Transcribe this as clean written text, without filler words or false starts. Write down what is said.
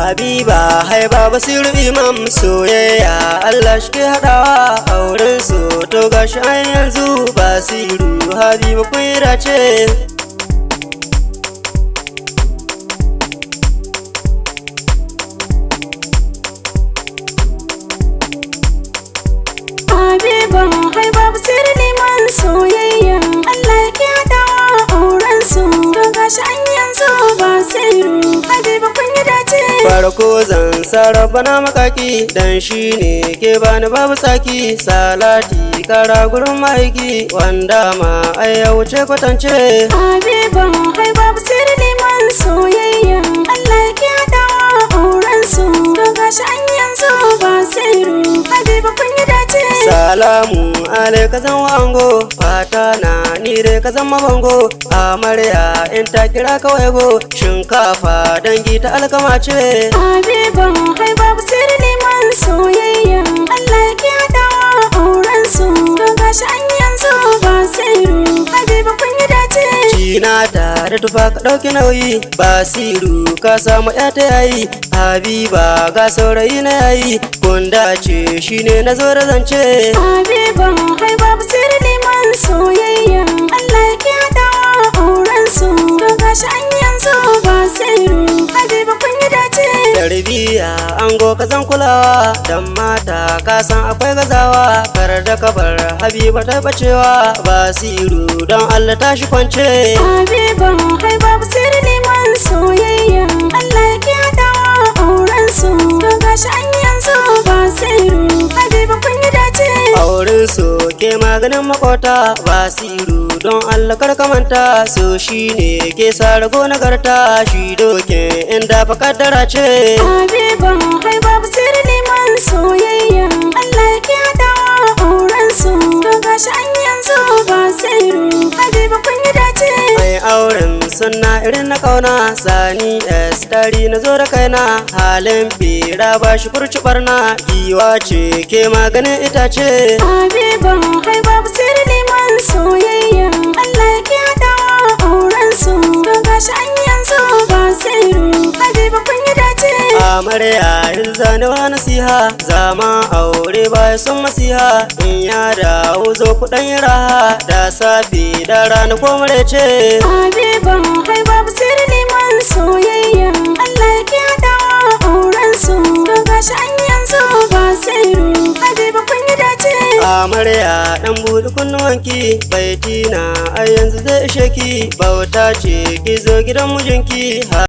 Habiba haiba Basiru Imam soyayya Allah shi ke haɗawa auren su to gashi an yanzu Basiru Habiba kun yi dace. Habiba haiba Basiru Liman soyayya Allah ke haɗawa auren su to gashi an yanzu Basiru Habiba kun yi dace. Farko zan sarrafa na makaki dan shi ne ke bani babu tsaki, salati kara gurin maiki wanda ma ai ya wuce kwatance. Habiba haiba Basiru Liman soyayya Allah ke haɗawa auren su to gashi an yanzu Basiru Habiba kun yi dace. Salamu alaika zan ango fata na ni dai ka zama bango, amarya in ta kira kawai go shinkafa dangi ta alkama ce. Habiba haiba Basiru Liman soyayya Allah ke haɗawa auren su to gashi an yanzu Basiru Habiba kun yi dace. Cina tare tufa ka ɗauki nauyi Basiru ka samu ya ta yayi, Habiba ga saurayi na yayi kun dace shine na zo da zance. Habiba haiba Basiru Liman soyayya Allah ke haɗawa auren su to gashi an yanzu Basiru Habiba kun yi dace. Tarbiya ango ka zan kulawa dan mata ka san akwai gazawa, kar da ka bar Habiba ta bacewa Basiru don Allah tashi kwance. Habiba haiba Basiru Liman soyayya Allah ke haɗawa auren su to gashi an yanzu Basiru Habiba kun yi dace. Auren su ke maganin makota Basiru don Allah kar ka manta, so shine ke sa rago nagarta shi dokin inda fa kaddara ce. Habiba haiba Basiru Liman soyayya Allah ke haɗawa auren su to gashi an yanzu Basiru Habiba kun yi dace. Mai auren sunna irin na kauna sani estari na zo da kaina, halin bera ba shi furci barna giwa ce ke maganin itace. Habiba haiba Basiru Liman soyayya Allah ke haɗawa auren su to gashi an yanzu Basiru Habiba kun yi dace. Amarya yin zanewa nasiha zama aure baya son masiha, in ya dawo zo kuɗan yi raha da safe da rana ko marece. Habiba haiba Basiru Liman soyayya Allah ke haɗawa auren su to gashi an yanzu Basiru Habiba kun yi dace. Amarya dan buɗe kunnuwanki baiti na a yanzu zai ishe ki, bauta ce ki zo gidan mijinki.